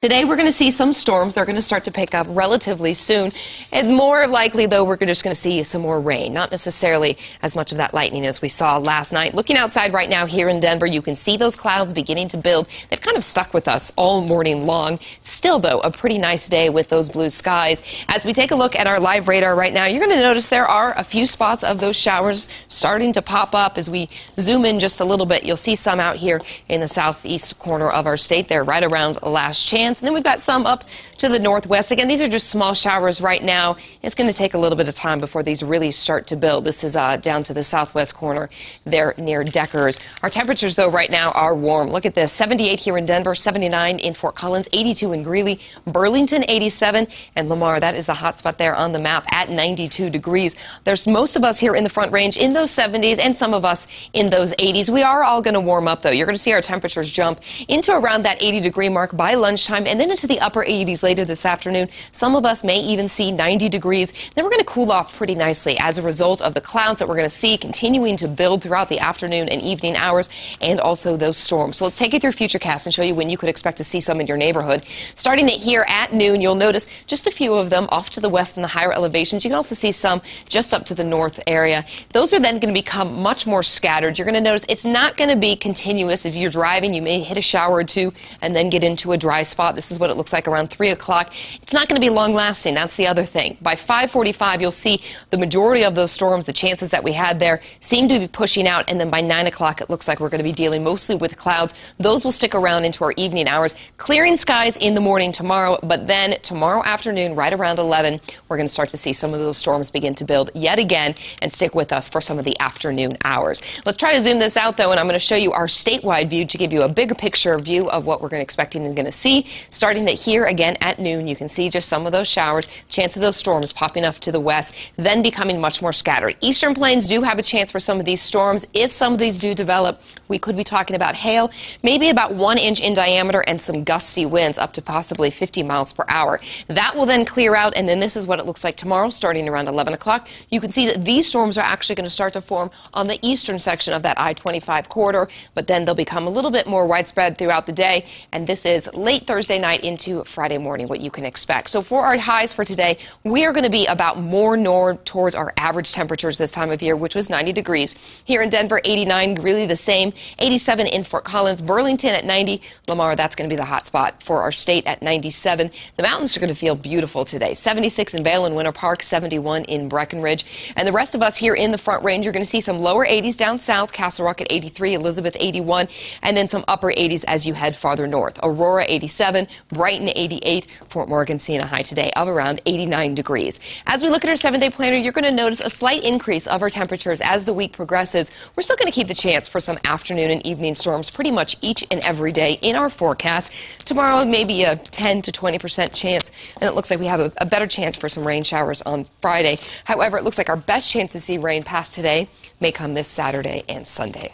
Today we're going to see some storms. They're going to start to pick up relatively soon. And more likely, though, we're just going to see some more rain. Not necessarily as much of that lightning as we saw last night. Looking outside right now here in Denver, you can see those clouds beginning to build. They've kind of stuck with us all morning long. Still, though, a pretty nice day with those blue skies. As we take a look at our live radar right now, you're going to notice there are a few spots of those showers starting to pop up. As we zoom in just a little bit, you'll see some out here in the southeast corner of our state there, right around Last Chance. And then we've got some up to the northwest. Again, these are just small showers right now. It's going to take a little bit of time before these really start to build. This is down to the southwest corner there near Deckers. Our temperatures, though, right now are warm. Look at this. 78 here in Denver, 79 in Fort Collins, 82 in Greeley, Burlington, 87, and Lamar. That is the hot spot there on the map at 92 degrees. There's most of us here in the Front Range in those 70s and some of us in those 80s. We are all going to warm up, though. You're going to see our temperatures jump into around that 80-degree mark by lunchtime and then into the upper 80s later this afternoon. Some of us may even see 90 degrees. Then we're going to cool off pretty nicely as a result of the clouds that we're going to see continuing to build throughout the afternoon and evening hours, and also those storms. So let's take you through Futurecast and show you when you could expect to see some in your neighborhood. Starting it here at noon, you'll notice just a few of them off to the west in the higher elevations. You can also see some just up to the north area. Those are then going to become much more scattered. You're going to notice it's not going to be continuous. If you're driving, you may hit a shower or two and then get into a dry spot. This is what it looks like around 3 o'clock. It's not going to be long lasting. That's the other thing. By 5:45, you'll see the majority of those storms, the chances that we had there, seem to be pushing out. And then by 9 o'clock, it looks like we're going to be dealing mostly with clouds. Those will stick around into our evening hours. Clearing skies in the morning tomorrow, but then tomorrow afternoon, right around 11, we're going to start to see some of those storms begin to build yet again and stick with us for some of the afternoon hours. Let's try to zoom this out, though, and I'm going to show you our statewide view to give you a bigger picture view of what we're going to expecting and going to see. Starting that here again at noon, you can see just some of those showers, chance of those storms popping up to the west, then becoming much more scattered. Eastern plains do have a chance for some of these storms. If some of these do develop, we could be talking about hail, maybe about 1 inch in diameter, and some gusty winds up to possibly 50 miles per hour. That will then clear out, and then this is what it looks like tomorrow, starting around 11 o'clock. You can see that these storms are actually going to start to form on the eastern section of that I-25 corridor, but then they'll become a little bit more widespread throughout the day, and this is late Thursday night into Friday morning, what you can expect. So for our highs for today, we are going to be about more north towards our average temperatures this time of year, which was 90 degrees. Here in Denver, 89, Greeley the same, 87 in Fort Collins, Burlington at 90, Lamar, that's going to be the hot spot for our state at 97. The mountains are going to feel beautiful today. 76 in Vail and Winter Park, 71 in Breckenridge. And the rest of us here in the Front Range, you're going to see some lower 80s down south, Castle Rock at 83, Elizabeth 81, and then some upper 80s as you head farther north. Aurora 87, Brighton 88, Fort Morgan seeing a high today of around 89 degrees. As we look at our 7-day planner, you're going to notice a slight increase of our temperatures as the week progresses. We're still going to keep the chance for some afternoon and evening storms pretty much each and every day in our forecast. Tomorrow, maybe a 10 to 20% chance, and it looks like we have a better chance for some rain showers on Friday. However, it looks like our best chance to see rain past today may come this Saturday and Sunday.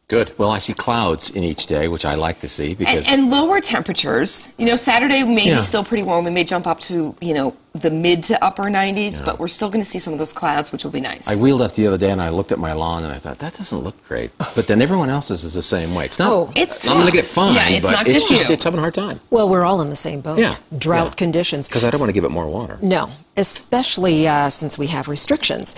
Good. Well, I see clouds in each day, which I like to see because and lower temperatures. You know, Saturday may be still pretty warm. We may jump up to, you know, the mid to upper 90s, but we're still going to see some of those clouds, which will be nice. I wheeled up the other day and I looked at my lawn and I thought, that doesn't look great. But then everyone else's is the same way. It's not. It's I'm going to get fine, yeah, it's but not it's just it's having a hard time. Well, we're all in the same boat. Yeah. Drought conditions. Because I don't want to give it more water. No, especially since we have restrictions.